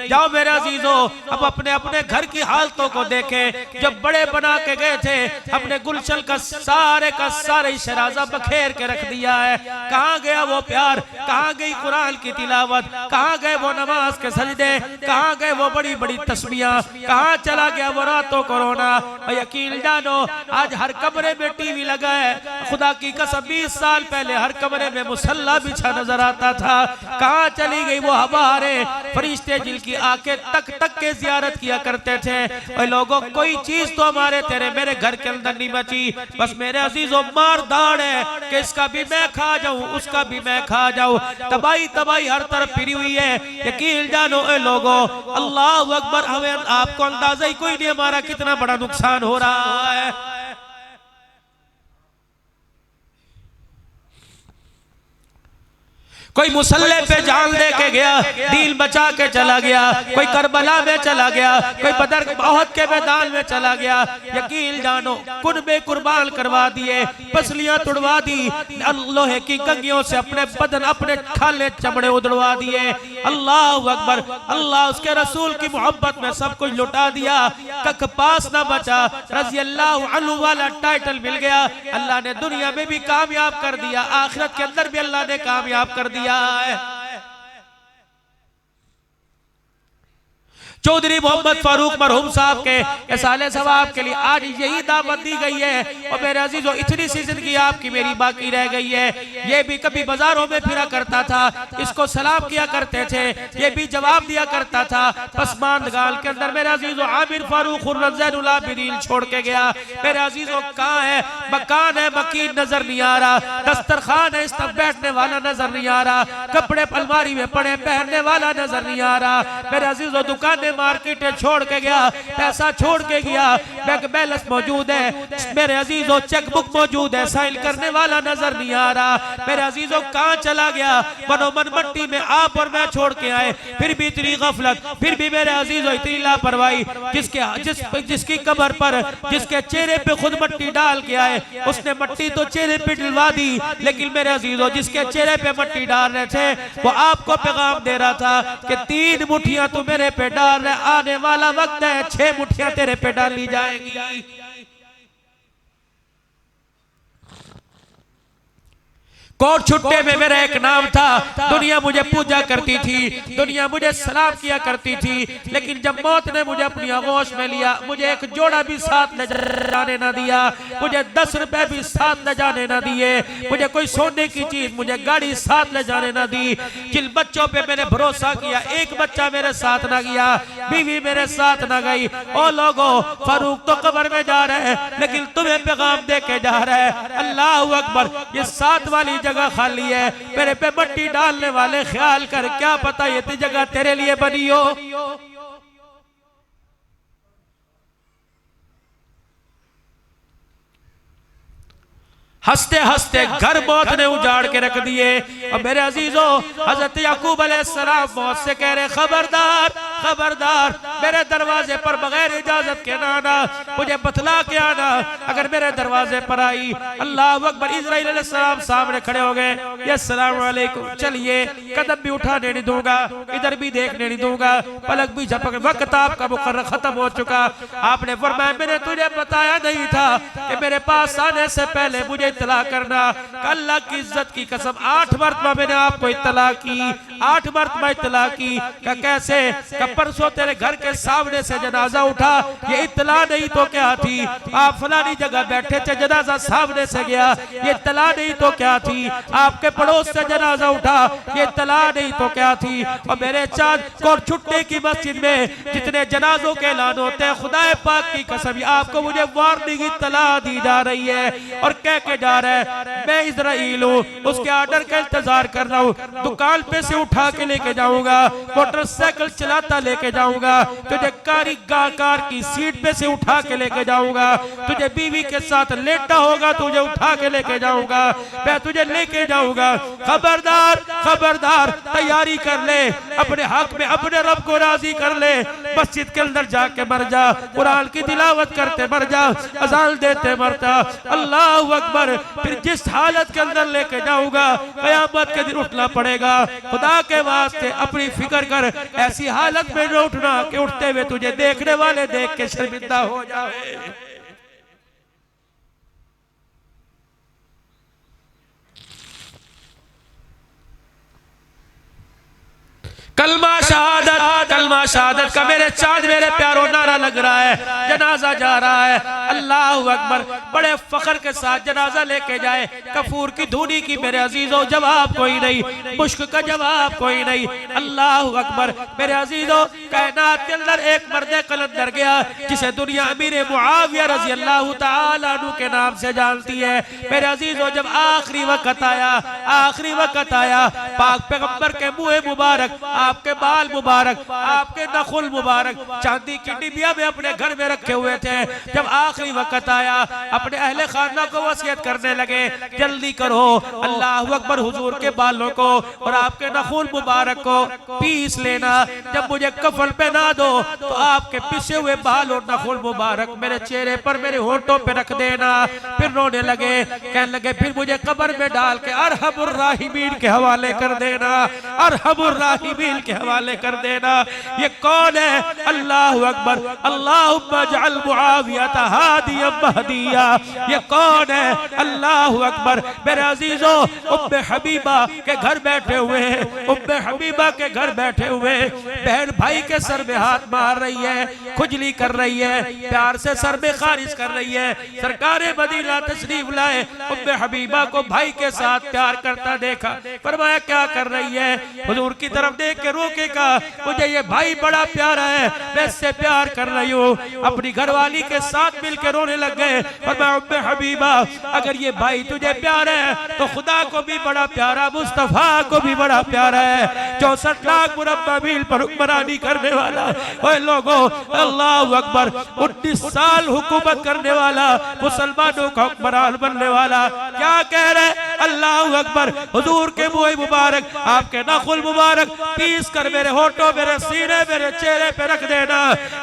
जाओ मेरे अजीजों, अब अपने अपने घर की हालतों को देखें। जब बड़े बना के गए थे, अपने गुलशन का सारे शराजा बखेर के रख दिया है। कहाँ गया वो प्यार, कहाँ गई कुरान की तिलावत, कहाँ गए वो नमाज के सजदे, कहाँ गए वो बड़ी बड़ी तस्बीहां, कहाँ चला गया वो रातों को रोना। यकीन जानो आज हर कमरे में टीवी लगा है। खुदा की कसम 20 साल पहले हर कमरे में मुसल्ला बिछा नजर आता था। कहाँ चली गई वो हमारे फरिश्ते जिनकी आंखें तक तक के जियारत किया करते थे। और लोगों कोई चीज तो हमारे तेरे मेरे घर के अंदर नहीं बची। बस मेरे अजीजों मार दाड़ है कि इसका भी मैं खा जाऊं, उसका भी मैं खा जाऊं। तबाही तबाही हर तरफ फिरी हुई है। यकीन जानो ए लोगों, अल्लाह अकबर, हमें आपको अंदाजा ही कोई नहीं हमारा कितना बड़ा नुकसान हो रहा है। कोई मुसल्ले पे जान दे के गया, दीन बचा के चला गया। कोई करबला में चला गया, कोई बदर बहुत के मैदान में चला गया। यकीन जानो कुर्बे कुर्बान करवा दिए, पसलियां तुड़वा दी, लोहे की कंगियों से अपने बदन अपने खाले चमड़े उड़वा दिए। अल्लाह अकबर, अल्लाह उसके रसूल की मोहब्बत में सब कुछ लुटा दिया। कख पास ना बचा। रज़ी अल्लाह अन्हु वाला टाइटल मिल गया। अल्लाह ने दुनिया में भी कामयाब कर दिया, आखिरत के अंदर भी अल्लाह ने कामयाब कर दिया है। चौधरी मोहम्मद फारूक मरहूम साहब के साले सवाब के लिए आज यही दावत दी गई है। और मेरे अजीजों, इतनी सी जिंदगी आपकी मेरी बाकी रह गई है। ये भी कभी बाजारों में फिरा करता था, इसको सलाम किया करते थे, ये भी जवाब दिया करता था। पसमानदगाल के अंदर मेरे अजीजों आमिर फारूक ज़ैनुल आबिदीन छोड़ के गया। मेरे अजीजों कहाँ है मकान है, मकीन नजर नहीं आ रहा। दस्तरखान है, इस तक बैठने वाला नजर नहीं आ रहा। कपड़े अलमारी में पड़े पहनने वाला नजर नहीं आ रहा। मेरे अजीजों दुकान मार्केट छोड़ के गया, पैसा छोड़ के गया, बैंक बैलेंस मौजूद है। मेरे अजीजों चेक बुक मौजूद है, साइन करने वाला नजर नहीं आ रहा। मेरे अजीजों कहाँ चला गया। मनोमन मट्टी में आप और मैं छोड़ के आए, फिर भी इतनी गफलत, फिर भी मेरे अजीजों इतनी लापरवाही। जिसकी कब्र पर, जिसके चेहरे पे खुद मट्टी डाल के आए, उसने मट्टी तो चेहरे पे डलवा दी। लेकिन मेरे अजीजों जिसके चेहरे पे मट्टी डाल रहे थे, वो आपको पैगाम दे रहा था कि 3 मुट्ठियां तू मेरे पे डाल, आने वाला वक्त है 6 मुट्ठियां तेरे पे डाली जाएगी। कोट छुट्टे में मेरा एक नाम था। दुनिया मुझे पूजा करती थी, दुनिया मुझे सलाम किया करती थी। लेकिन जब मौत ने मुझे अपनी आगोश में लिया, मुझे एक जोड़ा भी साथ ले जाने ना दिया, मुझे 10 रुपए भी साथ ले जाने ना दिए, मुझे कोई सोने की चीज, मुझे गाड़ी साथ ले जाने ना दी। जिन बच्चों पे मैंने भरोसा किया, एक बच्चा मेरे साथ ना गया, बीवी मेरे साथ ना गई। ओ लोगों, फारूक तो कब्र में जा रहे हैं, लेकिन तुम्हें पैगाम दे के जा रहा है। अल्लाह अकबर, ये 7 वाली जगह खाली है, मेरे पे मट्टी डालने वाले ख्याल कर, क्या पता ये जगह तेरे लिए बनी हो। हंसते हंसते घर मौत ने उजाड़ के रख दिए। और मेरे अजीजों, हजरत याकूब अलैहिस्सलाम मौत से कह रहे, खबरदार खबरदार, मेरे दरवाजे पर बगैर इजाजत के ना आना, मुझे बतला के आना। अगर मेरे दरवाजे पर आई, अल्लाह अकबर, इस्राइल अलैहिस्सलाम सामने खड़े हो गए, ये अस्सलाम वालेकुम, चलिए, कदम भी उठाने नहीं दूंगा, इधर भी देखने नहीं दूंगा, पलक भी झपक, वक्त आपका मुकर्रर खत्म हो चुका। आपने फरमाया, मैंने तुझे बताया नहीं था कि मेरे पास आने से पहले मुझे इत्तला करना। अल्लाह की इज्जत की कसम 8 मरतबा मैंने आपको इत्तला की, 8 मरतबा इत्तला की। कैसे? परसों तेरे घर के सामने से जनाजा उठा, ये इत्तला नहीं तो क्या थी? आप फलानी जगह बैठे थे, जनाजा सामने से गया, ये इत्तला नहीं तो क्या थी? आपके पड़ोस से जनाजा उठा, ये इत्तला नहीं तो क्या थी? और मेरे चांद कोट छुट्टे की मस्जिद में जितने जनाजों के ऐलान होते हैं, खुदाए पाक की कसम आपको मुझे वार्निंग इत्तला दी जा रही है और कह के जा रहा है, मैं इजराइल हूँ, उसके ऑर्डर का इंतजार कर रहा हूँ। दुकान पे से उठा के लेके जाऊंगा, मोटरसाइकिल चलाता लेके जाऊंगा, तुझे कार की सीट पे से उठा के लेके जाऊंगा, तुझे बीवी के साथ लेटा होगा, तुझे उठा के लेके जाऊंगा, मैं तुझे लेके जाऊंगा। खबरदार खबरदार, तैयारी कर ले, अपने हक में अपने रब को राजी कर ले। मस्जिद के अंदर जाके मर जा, कुरान की तिलावत करते मर जा, अजान देते मर जा। अल्लाह अकबर। फिर जिस हालत के अंदर लेके जाऊंगा, कयामत के दिन उठना पड़ेगा। खुदा के वास्ते अपनी फिक्र कर, ऐसी हालत हालत में न उठना कि उठते हुए तुझे देखने वाले देख के शर्मिंदा हो जाए। कलमा शहादत का मेरे चाँद मेरे प्यारों नारा लग रहा है, जनाजा जा रहा है। अल्लाह अकबर, बड़े फख्र के साथ जनाजा लेके जाए। कफूर की धूनी की मेरे अजीजों जवाब कोई नहीं, मुश्क का जवाब कोई नहीं। अल्लाह अकबर मेरे अजीजों, कायनात के अंदर एक मर्द कलंदर गया जिसे दुनिया अमीर मुआविया रजी अल्लाह तआला अन्हु के नाम से जानती है। मेरे अजीजों, जब आखिरी वक्त आया, पाक पैगंबर के मुँह मुबारक, आपके बाल मुबारक, आपके नखुल मुबारक चांदी की डिबिया में अपने घर में रखे हुए थे। जब आखिरी वक्त आया, अपने अहले खाना को वसीयत करने लगे, जल्दी करो अल्लाह अकबर, हुजूर के बालों को और आपके नखुल मुबारक को पीस लेना। जब मुझे कफन पहना दो तो आपके पिसे हुए बाल और नखुल मुबारक मेरे चेहरे पर, मेरे होंठों पे रख देना। फिर रोने लगे, कहने लगे फिर मुझे कब्र में डाल के अरहमुर राहिमीन के हवाले कर देना, अरहमुर राहिमीन के हवाले कर देना। ये कौन है? अल्लाह अकबर, अल्लाहुम्मा जअल मुआविया हादिया महदिया। ये कौन है? अल्लाह अकबर मेरे अजीजों, उम्मे हबीबा के घर बैठे हुए, उम्मे हबीबा के घर बैठे हुए बहन भाई के सर में हाथ मार रही है, खुजली कर रही है, प्यार से सर में खारिज कर रही है। सरकारे मदीना तशरीफ लाए, उम्मे हबीबा को भाई के साथ प्यार करता देखा, फरमाया क्या कर रही है? हुजूर की तरफ देख के रोके का, मुझे ये भाई बड़ा प्यारा है, मैं इससे प्यार कर रही हूँ। अपनी घरवाली के साथ मिलकर रोने लग गए। फरमाया उम्मे हबीबा, अगर ये भाई तुझे प्यारा है तो खुदा को भी बड़ा प्यारा, मुस्तफा को भी बड़ा प्यारा है, 64 लाख मुरब्बा मील पर हुक्मरानी करने वाला। ओए लोगों, अल्लाह अकबर, 19 साल हुकूमत करने वाला, मुसलमानों का हुक्मरान बनने वाला, क्या कह रहे? अल्लाह अकबर, हुजूर के मुँह मुबारक, आपके नखुल मुबारक पीस कर मेरे होठों, मेरे सीने, मेरे चेहरे पे रख देना,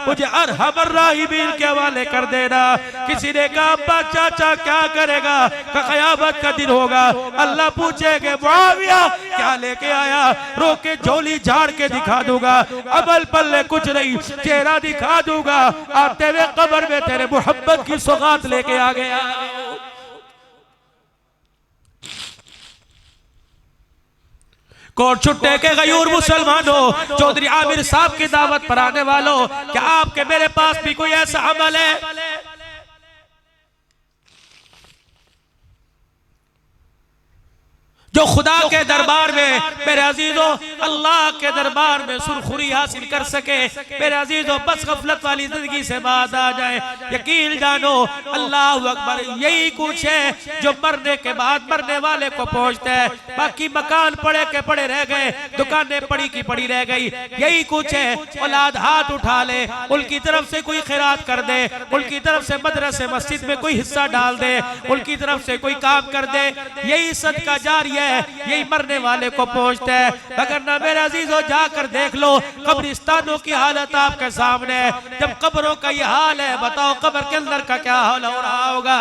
मुझे अरहमर राहिमीन के हवाले कर देना। किसी ने कहा अब्बा चाचा क्या करेगा? क़यामत का दिन होगा, अल्लाह पूछेंगे मुआविया क्या लेके आया? रोके झोली झाड़ के दिखा दूंगा, अमल पल्ले कुछ नहीं, चेहरा दिखा दूंगा, आते हुए कब्र में तेरे मोहब्बत की सौगात लेके आ गया। कोट छुट्टे के गयूर मुसलमानों, चौधरी आमिर साहब की दावत पर आने वालों, क्या आपके मेरे पास भी कोई ऐसा अमल है जो खुदा के दरबार में, मेरे अजीजों, अल्लाह के दरबार में सुरखुरी हासिल कर सके? मेरे अजीजों, बस गफलत वाली जिंदगी से बात आ जाए। यकीन जानो अल्लाह अकबर, यही कुछ है जो मरने के बाद मरने वाले को पहुंचता है। बाकी मकान पड़े के पड़े रह गए, दुकानें पड़ी की पड़ी रह गई, यही कुछ है। औलाद हाथ उठा ले, उनकी तरफ से कोई खैरात कर दे, उनकी तरफ से मदरसे मस्जिद में कोई हिस्सा डाल दे, उनकी तरफ से कोई काम कर दे, यही सदका जारिया, यही मरने वाले को पहुंचता है। अगर ना मेरे अजीजों, जाकर देख लो कब्रिस्तानों की हालत आपके सामने है। जब कब्रों का ये हाल है, बताओ कब्र के अंदर का क्या हाल हो रहा होगा?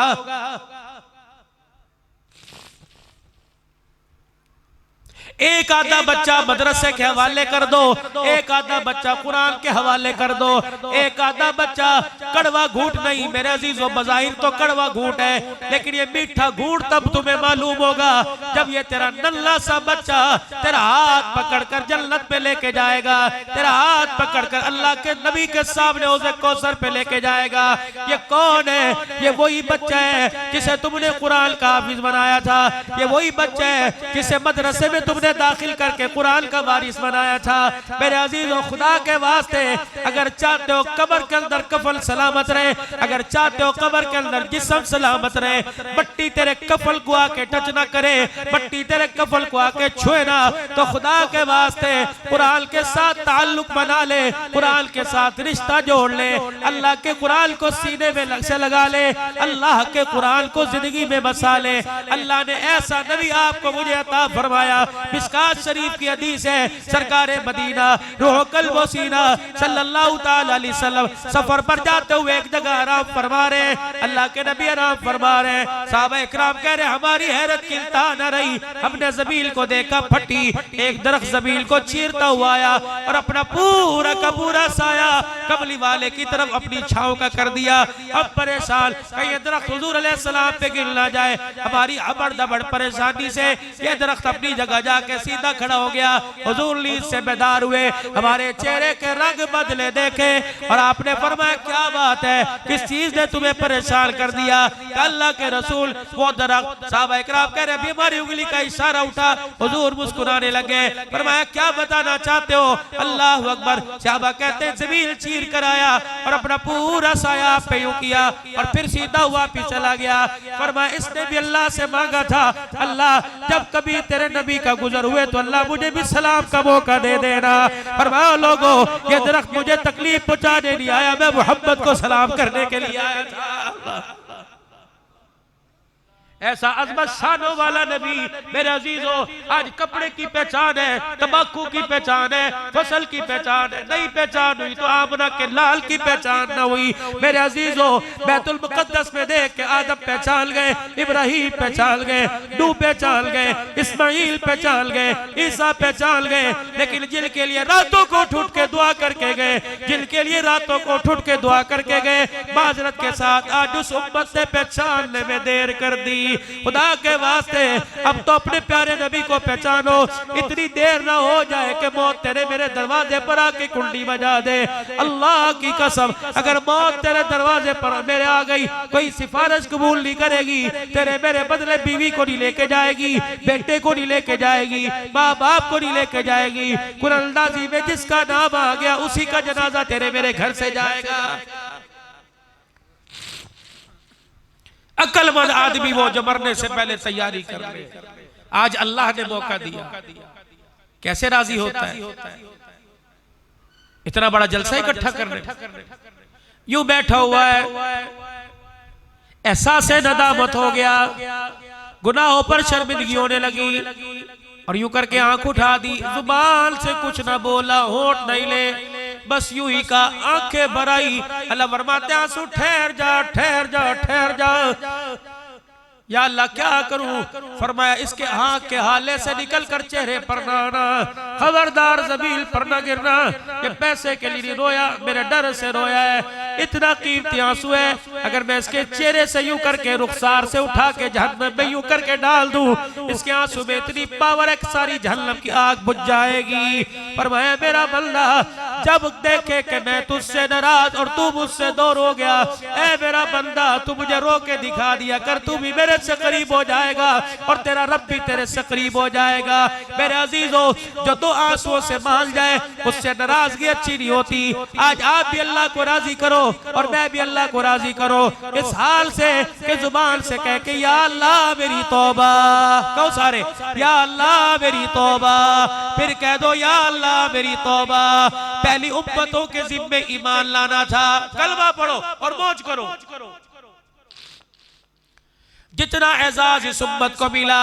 एक आधा बच्चा मदरसे के हवाले कर दो, एक आधा बच्चा कुरान के हवाले कर दो, एक आधा बच्चा कड़वा घूंट नहीं, मेरे अजीजों, बज़ाहिर तो कड़वा घूंट है, लेकिन ये मीठा घूंट तब तुम्हें मालूम होगा जब ये तेरा नन्हा सा बच्चा तेरा हाथ पकड़कर जन्नत पे लेके जाएगा, तेरा हाथ पकड़कर अल्लाह के नबी के सामने हौज़े कौसर पे लेके जाएगा। ये कौन है? ये वही बच्चा है जिसे तुमने कुरान का हाफिज बनाया था, ये वही बच्चा है जिसे मदरसे में तुमने दाखिल करके कुरान का वारिस बनाया था। मेरे अजीजों, खुदा के वास्ते, अगर चाहते हो कब्र के अंदर कफन सलामत रहे, अगर चाहते हो कब्र के अंदर जिस्म सलामत रहे, मट्टी तेरे कफन को आके टच ना करे, मट्टी तेरे कफन को आके छुए ना, तो खुदा के वास्ते कुरान के साथ ताल्लुक बना ले, कुरान के साथ रिश्ता जोड़ ले, अल्लाह के कुरान को सीने में से लगा ले, अल्लाह के कुरान को जिंदगी में बसा ले। अल्लाह ने ऐसा नबी आपको मुझे अता फरमाया, मिस्कात शरीफ की हदीस है, सरकार मदीना रूह कल्ब व सीना सल्लल्लाहु ताला अलैहि वसल्लम सफर पर जाते हुए एक जगह आराम फरमा रहे, अल्लाह के नबी आराम फरमा रहे। साहबा इकराम कह रहे हमारी हैरत की इंतहा न रही, हमने जमील को देखा फटी, एक दरख्त जमील को चीरता हुआ आया और अपना पूरा का पूरा साया कमली वाले की तरफ अपनी छांव का कर दिया। अब परेशान कहीं दरख्त हुजूर अलैहिस्सलाम पे गिर ना जाए, हमारी अबड़ दबड़ परेशानी से ये दरख्त अपनी जगह जाके सीधा खड़ा हो गया। हुजूर नींद से बेदार हुए, हमारे चेहरे के रंग बदले देखे और आपने फरमाया क्या बात है, किस चीज ने तुम्हें परेशान कर दिया? अल्लाह के रसूल वो दरख्त, साहबा इकराम कह रहे हमारी उंगली का इशारा उठा, हुजूर मुस्कुराने लगे, फरमाया क्या बताना चाहते हो? अल्लाह अकबर। साहबा कहते हैं जमीन चीर कर आया और अपना पूरा साया आप पे यूं किया और फिर सीधा वापिस चला गया। फरमाया इसने भी अल्लाह से मांगा था, अल्लाह जब कभी तेरे नबी का गुजर हुए तो अल्लाह मुझे भी सलाम का मौका दे देना। फरमाया लोगों ये दरख्त मुझे तकलीफ पहुंचाने नहीं आया, मैं मोहब्बत को सलाम करने के लिए आया था। ऐसा अज़मत शानों वाला नबी मेरे अजीजों, आज कपड़े की पहचान है, तंबाकू की पहचान है, फसल की पहचान है, नहीं पहचान हुई तो आमना के लाल की पहचान न हुई। मेरे अजीजों बैतुल मुक़द्दस में देख के आदम पहचान गए, इब्राहिम पहचान गए, नूह पहचान गए, इस्माइल पहचान गए, ईसा पहचान गए, लेकिन जिनके लिए रातों को उठ के दुआ करके गए, जिनके लिए रातों को उठ के दुआ करके गए, माजरत के साथ आज उस उम्मत ने पहचानने में देर कर दी। खुदा के वास्ते अब तो अपने प्यारे नबी को पहचानो, इतनी देर ना हो जाए कि मौत तेरे मेरे दरवाजे पर आके कुंडी बजा दे। अल्लाह की कसम अगर मौत तेरे दरवाजे पर मेरे आ गई, कोई सिफारिश कबूल नहीं करेगी, तेरे मेरे बदले बीवी को नहीं लेके जाएगी, बेटे को नहीं लेके जाएगी, माँ बाप को नहीं लेके जाएगी। कुरान-अंदाज़ी में जिसका नाम आ गया उसी का जनाजा तेरे मेरे घर से जाएगा। अक्लमंद आदमी वो जो मरने से पहले तैयारी कर ले। आज अल्लाह ने मौका दिया, कैसे राजी होता है इतना बड़ा जलसा इकट्ठा करने, यूं बैठा हुआ है, एहसास नदामत हो गया, गुनाहों पर शर्मिंदगी होने लगी और यूं करके आंख उठा दी, जुबान से कुछ ना बोला, होठ नहीं ले, बस यूं ही का आंखें भराई। अल्लाह फरमाते आंसू ठहर जा ठहर जा ठहर जा, या अल्लाह क्या करूं? फरमाया इसके आंख के हाले से निकल कर चेहरे पर ना आना, खबरदार जमील पर ना गिरना। ये पैसे के लिए रोया, मेरे डर से रोया है, इतना कीमती आंसू है, अगर मैं इसके चेहरे से यूं करके रुखसार से उठा के जहन्नम में यूं करके डाल दूं, इसके आंसू में इतनी पावर है सारी जहन्नम की आग बुझ जाएगी। फरमाया मेरा बंदा जब देखे कि मैं तुझसे नाराज और तू मुझसे दूर हो गया, ऐ मेरा बंदा तू मुझे रो के दिखा दिया कर, तू भी मेरे से करीब हो जाएगा और तेरा रब भी तेरे से करीब हो जाएगा। मेरे अजीजों जो तो आंसुओं से मान जाए उससे नाराजगी अच्छी नहीं होती। आज आप भी अल्लाह को राजी करो और मैं भी अल्लाह को राजी करो, इस हाल से कि जुबान से कह के या अल्लाह मेरी तौबा, कहो सारे या अल्लाह मेरी तौबा, फिर कह दो या अल्लाह मेरी तौबा। पहली उम्मतों के जिम्मे ईमान लाना था, कलमा पढ़ो और मौज करो। जितना एजाज इस उम्मत को मिला,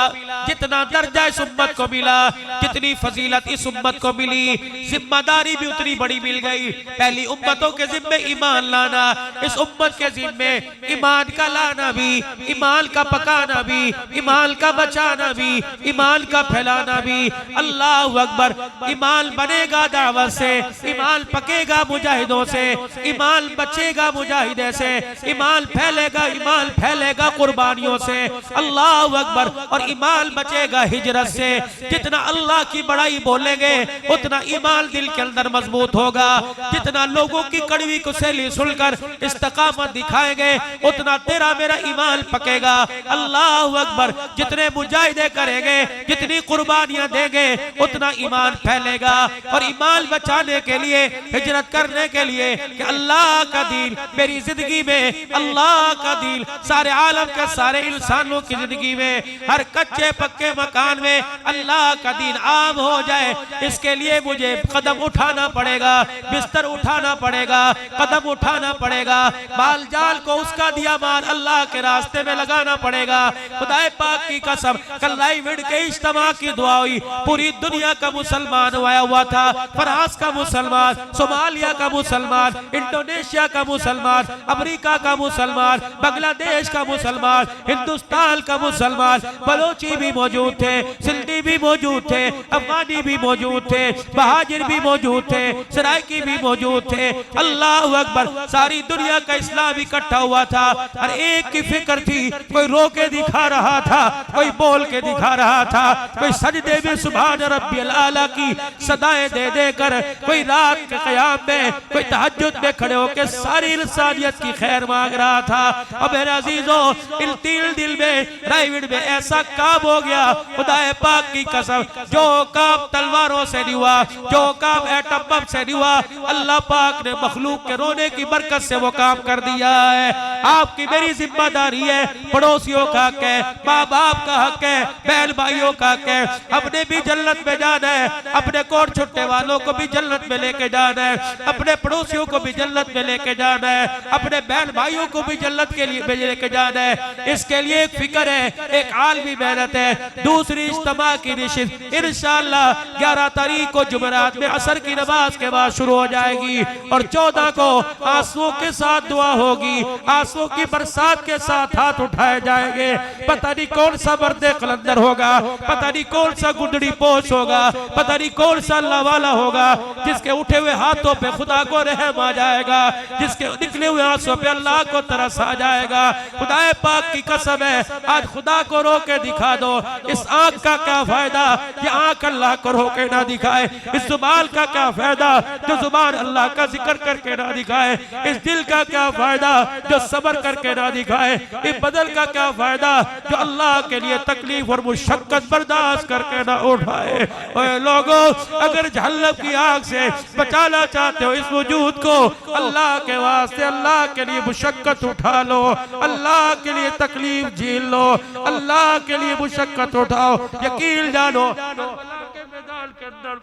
जितना दर्जा इस उम्मत को मिला, जितनी फजीलत इस उम्मत को मिली, जिम्मेदारी भी उतनी बड़ी मिल गई। पहली उम्मतों के जिम्मे ईमान लाना, इस उम्मत के जिम्मे ईमान का लाना भी, ईमान का पकाना भी, ईमान का बचाना भी, ईमान का फैलाना भी। अल्लाह अकबर। ईमान बनेगा दावत से, ईमान पकेगा मुजाहिदों से, ईमान बचेगा मुजाहिदे से, ईमान फैलेगा कुर्बानियों से। अल्लाह अकबर। और ईमान बचेगा हिजरत से। जितना अल्लाह की बड़ाई बोलेंगे उतना ईमान दिल के अंदर मजबूत होगा। जितना लोगों की कड़वी कुसैली सुनकर इस्तिकामत दिखाएंगे उतना तेरा मेरा ईमान पकेगा। अल्लाह अकबर। जितने मुजाहिदे करेंगे, जितनी कुर्बानियां देंगे उतना ईमान फैलेगा। और ईमान बचाने के लिए, हिजरत करने के लिए कि अल्लाह का दीन मेरी जिंदगी में, अल्लाह का दीन सारे आलम के सारे इंसानों की जिंदगी में, हर कच्चे पक्के मकान में अल्लाह का दीन आम हो जाए, इसके लिए मुझे कदम उठाना पड़ेगा, बिस्तर उठाना पड़ेगा, कदम उठाना पड़ेगा, माल जाल को उसका दिया माल अल्लाह के रास्ते में लगाना पड़ेगा। खुदाए पाक की कसम, कल लाइव के इज्तिमा की दुआ हुई, पूरी दुनिया का मुसलमान आया हुआ था, फ्रांस का मुसलमान, सोमालिया का मुसलमान, इंडोनेशिया का मुसलमान, अमेरिका का मुसलमान, बांग्लादेश का मुसलमान, हिंदुस्तान का मुसलमान, बलोची भी मौजूद थे, सिंधी भी मौजूद थे, अफगानी भी मौजूद थे, बहाजिर भी मौजूद थे, सराइकी भी मौजूद थे। अल्लाह अकबर, सारी दुनिया का इस्लाम इकट्ठा हुआ था। हर एक की फिक्र थी, कोई रो के दिखा रहा था, कोई बोल के दिखा रहा था, कोई सजदे में सुभान रब्बियल आला की सदाएं दे देकर, कोई रात के क़याम में, कोई तहज्जुद में खड़े होकर सारी इंसानियत की खैर मांग रहा था। और मेरे अजीजों, इन तीन दिल में राइविड में ऐसा काम हो गया, खुदाए पाक की कसम, जो काम तलवारों से नहीं हुआ, जो काम एटम बम से नहीं हुआ, अल्लाह पाक ने मखलूक के रोने की बरकत से वो काम कर दिया है। आपकी मेरी जिम्मेदारी है, पड़ोसियों का हक है, माँ बाप का हक है, बहन भाइयों का हक है, अपने भी जन्नत में जाना है, अपने कोट छुट्टे वालों को भी जन्नत में लेके जाना है, अपने पड़ोसियों को भी जन्नत में लेके जाना है, अपने बहन भाइयों को भी जन्नत के लिए लेके जाना है। इसके लिए एक फिक्र है, एक आलमी मेहनत है। दूसरी इज्तिमा की निशित इंशाअल्लाह 11 तारीख को जुमेरात में असर की नमाज के बाद शुरू हो जाएगी और 14 को आंसुओं के साथ दुआ होगी, आंसुओं की बरसात के साथ हाथ उठाए जाएंगे। पता नहीं कौन सा मर्दे कलंदर होगा, पता नहीं कौन सा गुंडड़ी पोश होगा, पता नहीं कौन सा अल्लाह वाला होगा, जिसके उठे हुए हाथों पे खुदा को रहम आ जाएगा, जिसके निकले हुए आंसुओं पे अल्लाह को तरस आ जाएगा। खुदाए पाक की कसम है, आज खुदा को रो के दिखा दो। इस आंख का क्या फायदा, ये आंख अल्लाह को रो के ना दिखाए। इस जुबान का क्या फायदा, जो जुबान अल्लाह का जिक्र करके ना दिखाए। इस दिल का क्या फायदा, जो सब्र करके ना दिखाए। इस बदन का क्या फायदा, जो अल्लाह के लिए तकलीफ और मुशक्कत बर्दाश्त करके ना उठाए। ओए लोगों, अगर जहन्नम की आग से बचाना चाहते हो इस वजूद को, अल्लाह के वास्ते अल्लाह के लिए मुशक्कत उठा लो, अल्लाह के लिए तकलीफ झेल लो, अल्लाह के लिए मुशक्कत उठाओ। यकीन जानो, के मैदान के अंदर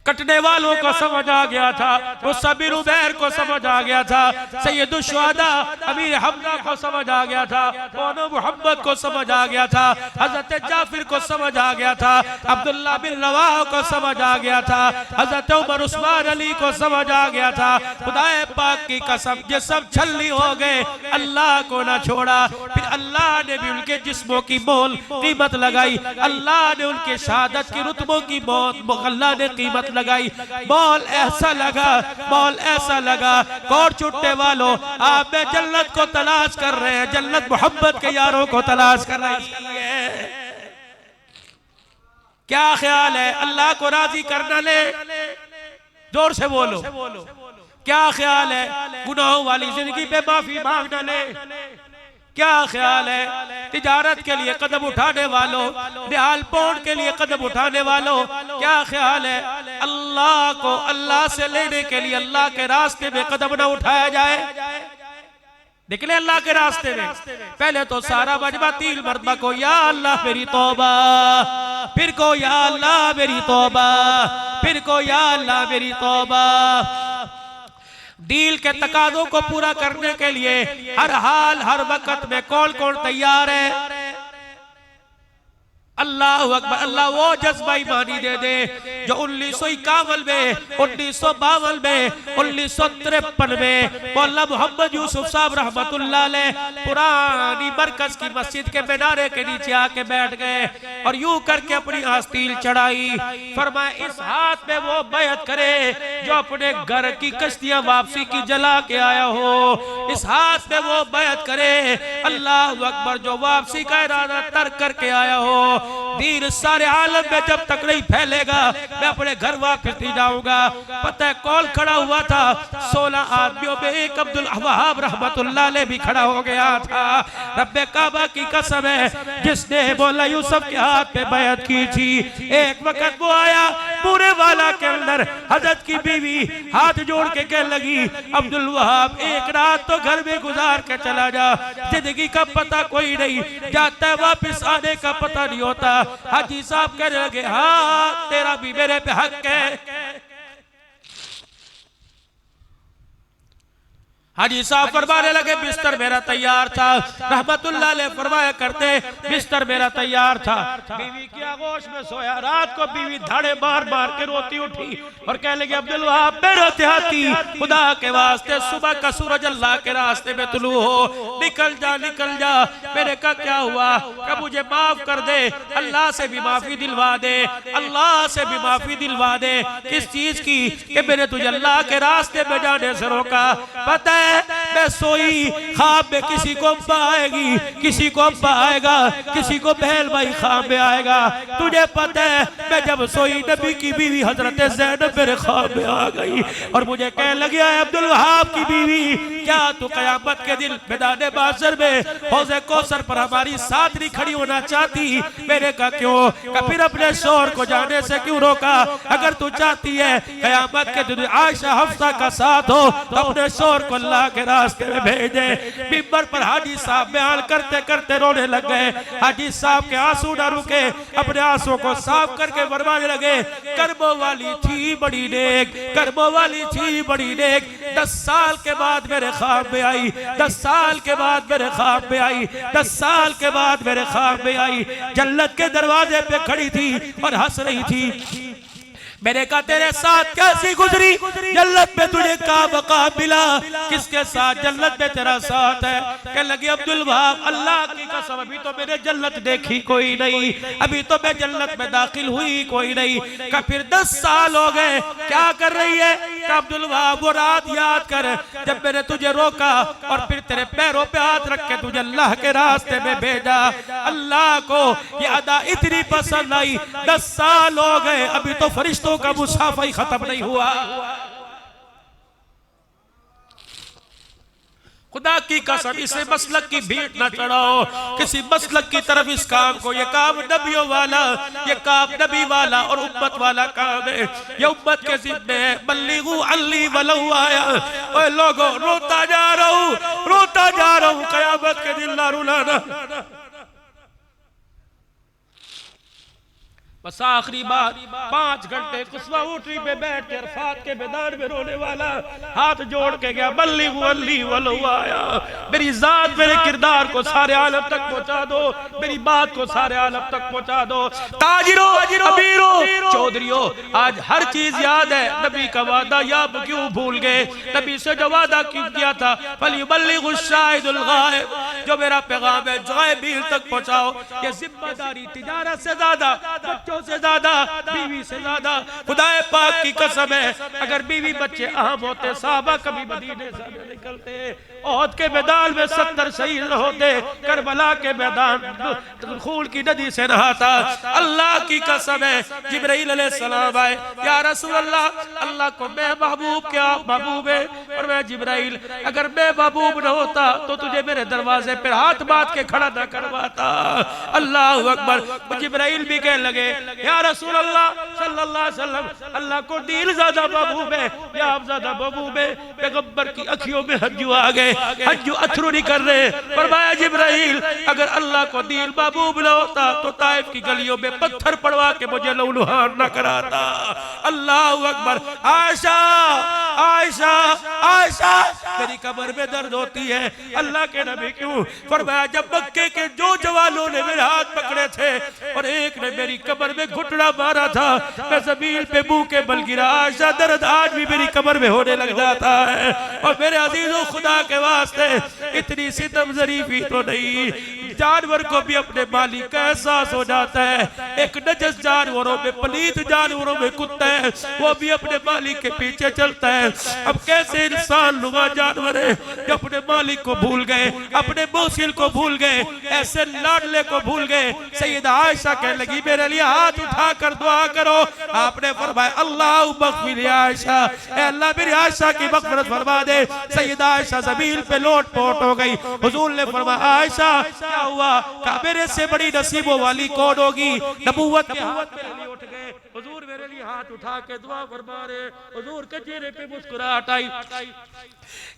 कटने वालों को समझ आ गया था, वो सबीर उबैर को समझ आ गया था, सैयदुल शुहदा अमीर हमजा को समझ आ गया था, मौलाना मोहम्मद को समझ आ गया था, हजरत जाफिर को समझ आ गया था, अब्दुल्ला बिन रवाह को समझ आ गया था, हजरत उमर उस्मान अली को समझ आ गया था। खुदाए पाक की कसम, ये सब छलनी हो गए, अल्लाह को ना छोड़ा। फिर अल्लाह ने भी उनके जिस्मों की मोल कीमत लगाई, अल्लाह ने उनके शहादत की रुतबों की अल्लाह ने कीमत लगाई। मौल ऐसा लगा, मौल ऐसा लगा, कोट छुट्टे वालों, आप में जन्नत को तलाश कर रहे हैं, जन्नत मोहम्मद के यारों को तलाश कर रही है। क्या ख्याल है, अल्लाह को राजी करना ले, जोर से बोलो, क्या ख्याल है, गुनाहों वाली जिंदगी पे माफी मांगना ले, क्या ख्याल है, तिजारत के लिए कदम उठाने वालों, निहाल पौंड के लिए कदम उठाने वालों, क्या ख्याल है, अल्लाह को अल्लाह से लेने के लिए अल्लाह के रास्ते में कदम न उठाया जाए। निकले अल्लाह के रास्ते में, पहले तो सारा मजमा 3 मरतबा को या अल्लाह मेरी तौबा, फिर को या अल्लाह मेरी तौबा, फिर को या अल्लाह मेरी तौबा। डील के तकादों को पूरा करने के लिए हर हाल हर वक्त में कौन कौन तैयार है? अल्लाह अकबर। अल्लाह वो जज्बा ईमानी दे दे जो 1951 में, 1952 में, 1953 में मौलाना मोहम्मद यूसुफ साहब रहमतुल्लाह अलैह पुरानी मरकज की मस्जिद के मीनारे के नीचे आके बैठ गए और यूं करके अपनी आस्तील चढ़ाई। फरमाया इस हाथ में वो बैत करे जो अपने घर की कश्तियां वापसी की जला के आया हो, इस हाथ में वो बैत करे अल्लाह अकबर जो वापसी का इरादा तर्क करके आया हो। दीन सारे आलम में जब तक नहीं फैलेगा मैं अपने घर वापस नहीं जाऊंगा। पता है कौन खड़ा हुआ था? 16 आदमियों में एक अब्दुल वहाब रहमतुल्लाह अलैह भी खड़ा हो गया था। रब्बे काबा की कसम है जिसने मौला यूसुफ के हाथ पे बैत की थी, एक वक्त वो आया पूरे वाला के अंदर हजरत की बीवी हाथ जोड़ के कहने लगी, अब्दुल वहाब एक रात तो घर में गुजार के चला जा, जिंदगी का पता कोई नहीं, जाता है वापिस आने का पता नहीं होता। हाजी साहब कहने लगे हाँ तेरा भी मेरे पे हक है। हाजी साहब फरमाने लगे बिस्तर मेरा तैयार था। रहमतुल्लाह अलैह फरमाया करते बिस्तर मेरा तैयार था, बीवी की आगोश में सोया। रात को बीवी धाड़े मार मार के रोती उठी और कहने लगी अब्दुल वहाब मेरे देहाती खुदा के वास्ते सुबह का सूरज अल्लाह के रास्ते में तुलू हो, निकल जा निकल जा। मैंने कहा क्या हुआ? कि मुझे माफ कर दे, अल्लाह से भी माफी दिलवा दे, अल्लाह से भी माफी दिलवा दे। किस चीज की? कि मैंने तुझे अल्लाह के रास्ते में जाने से रोका। पता है मैं सोई ख्वाब में किसी को अब्बा आएगी, किसी को अब्बा आएगा, किसी को बहल भाई ख्वाब में आएगा। तुझे पता है मैं जब सोई नबी की बीवी हजरत ज़ैनब मेरे ख्वाब में आ गई और मुझे कहने लगी अब्दुल वहाब की बीवी क्या तू कयामत के दिन मैदान बाज़र में हौज़े कौसर पर हमारी साथ नहीं खड़ी होना चाहती? मैंने कहा क्यों? कि फिर अपने शोहर को जाने से क्यों रोका? अगर तू चाहती है कयामत के दिन आयशा हफ्सा का साथ हो तो अपने शोहर को अल्लाह के रास्ते में भेजे। मिंबर पर हाजी साहब बयान करते करते रोने लग गए। हाजी साहब के आंसू न रुके, अपने आंसू को साफ करके फरमाने लगे कर्मों वाली थी बड़ी नेक, कर्मों वाली थी बड़ी नेक। 10 साल के बाद मेरे ख्वाब में आई, 10 साल के बाद मेरे ख्वाब में आई, 10 साल के बाद मेरे ख्वाब में आई। जन्नत के दरवाजे पे खड़ी थी और हंस रही थी। मैंने कहा तेरे साथ कैसी गुजरी जन्नत में, तुझे क्या मकाम मिला, किसके साथ जन्नत में तेरा साथ है? कहने लगी अब्दुल वहाब अल्लाह की कसम अभी तो मैंने जन्नत देखी कोई नहीं, अभी तो मैं जन्नत में दाखिल हुई कोई नहीं। का फिर 10 साल हो गए क्या कर रही है? का अब्दुल वहाब वो रात याद कर जब मैंने तुझे रोका और फिर तेरे पैरों पे हाथ रख के तुझे अल्लाह के रास्ते में भेजा। अल्लाह को ये अदा इतनी पसंद आई। 10 साल हो गए अभी तो फरिश्तों का मुसाफा ही खत्म नहीं हुआ। खुदा की कसम इसे मसलक की भीड़ न चढ़ाओ, किसी मसलक की तरफ इस काम को, ये काम नबियों वाला, ये काम नबी वाला और उम्मत वाला काम है, ये उम्मत के जिम्मे है। बल्लिगू अन्नी वलौ आया। ओए लोगों रोता जा रहा हूँ, रोता जा रहा हूँ, कयामत के दिन ना रुलाना। बस आखिरी बात 5 घंटे कुस्वा ऊँटरी पे बैठ के अरफात के मैदान में रोने वाला हाथ जोड़ के गया बल्लिगू अन्नी वलौ आया। मेरी जात मेरे किरदार को सारे आलम तक पहुंचा दो, मेरी बात को सारे आलम तक पहुंचा दो। ताजिरों अमीरों चौधरियों आज हर चीज याद है, नबी का वादा याद क्यों भूल गए? नबी से जो वादा क्यों किया था फलियुबल्लिगु शाहिदुल गायब, जो मेरा पैगाम है गायबीन तक पहुंचाओ। ये जिम्मेदारी तिजारत से ज्यादा, बच्चों से ज्यादा, बीवी से ज्यादा। खुदाए पाक की कसम है अगर बीवी बच्चे अहम होते साहबा कभी मदीने से न निकलते। ओहद के मैदान में 70 शहीद होते, करबला के मैदान खून की नदी से नहाता। अल्लाह की कसम है जिब्राइल अलैहिस्सलाम आए, या रसूल अल्लाह, अल्लाह को मैं महबूब क्या महबूब है और मैं जिब्राइल, अगर मैं महबूब न होता तो तुझे मेरे दरवाजे पर हाथ बांध के खड़ा न करवाता। अल्लाह अकबर। जिब्राइल भी कहने लगे या रसूल अल्लाह सल्लल्लाहु अलैहि वसल्लम, अल्लाह को दिल ज्यादा महबूब है या आप ज्यादा महबूब है? पैगंबर की अखियों में हज्जू आ गए, हज्जू अथरू नहीं कर रहे। फरमाया जिब्राइल अगर अल्लाह को दिल महबूब न होता तो ताइफ की गलियों में पत्थर पड़वा के मुझे लहूलुहान न कराता। अल्लाह अकबर। आयशा आयशा आयशा मेरी कमर में दर्द होती है। अल्लाह के नबी क्यों? फरमाया जब मक्के के जो जवानों ने मेरे हाथ पकड़े थे और एक ने मेरी कमर में घुटना मारा था, मैं जमीन पे मुंह के बल गिरा। आयशा दर्द आज भी मेरी कमर में होने लग जाता है। और मेरे अजीजों खुदा के वास्ते इतनी सितम ज़रीफ़ी तो नहीं, जानवर को भी अपने मालिक का एहसास हो जाता है। एक नजस जानवरों में, पलीत जानवरों में कुत्ता है, वो भी अपने मालिक के पीछे चलता है। अब कैसे इंसान नुमा जानवर है जो अपने मालिक को भूल गए, अपने मोहसिन को भूल गए, ऐसे लाडले को भूल गए। सैयदा आयशा कहने लगी मेरे लिए हाथ उठाकर दुआ करो। आपने फरमाया अल्लाह मग़फ़िर आयशा, ऐ अल्लाह मेरी आयशा की मग़फ़िरत फरमा दे। सैयदा आयशा ज़मीन पे लोट पोट हो गई। हुजूर ने फरमाया आयशा क्या हुआ? कहा मेरे से बड़ी नसीबों वाली कौन होगी? नबूवत के हाथ मेरे लिए उठ गए। हुजूर मेरे लिए हाथ उठा के दुआ फरमा रहे। हुजूर के चेहरे पे मुस्कुराहट आई।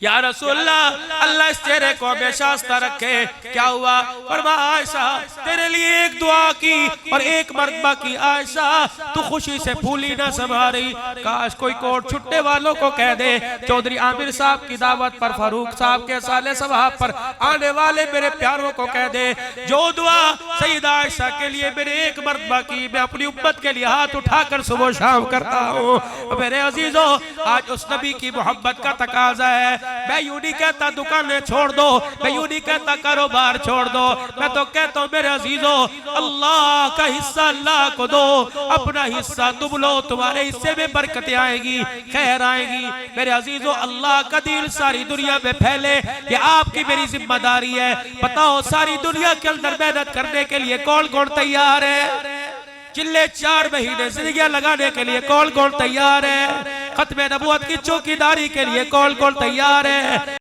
या रसूलल्लाह अल्लाह इस चेहरे को हमेशा हंसता रखे। क्या हुआ? फरमाया आयशा तेरे लिए एक दुआ की और एक मर्तबा की। आयशा तू खुशी से फूली ना समा रही। काश कोई कोर्ट छुट्टे वालों को कह दे चौधरी आमिर साहब की दावत पर, फारूक साहब के साले सवाब पर आने वाले मेरे प्यारों को कह दे जो दुआ सैयदा आयशा के लिए मेरे एक मर्तबा की मैं अपनी उम्मत के लिए हाथ उठाकर सुबह शाम करता हूँ। मेरे अजीजों आज उस नबी की मोहब्बत का तकाजा है। मैं यूं नहीं कहता दुकानें छोड़ दो, मैं यूं नहीं कहता कारोबार छोड़ दो, मैं तो कहता हूँ मेरे अजीजों अल्लाह का हिस्सा अल्लाह को दो, अपना हिस्सा तुम लो, तुम्हारे हिस्से में बरकतें आएगी, खैर आएगी। मेरे अजीजों अल्लाह का दिल सारी दुनिया में फैले ये आपकी मेरी जिम्मेदारी है। बताओ सारी दुनिया के अंदर मेहनत करने के लिए कौन कौन तैयार है? चिल्ले 4 महीने जिंदगी लगाने के लिए कौन कौन तैयार है? खत्मे नबूवत की चौकीदारी के लिए कौन कौन तैयार है?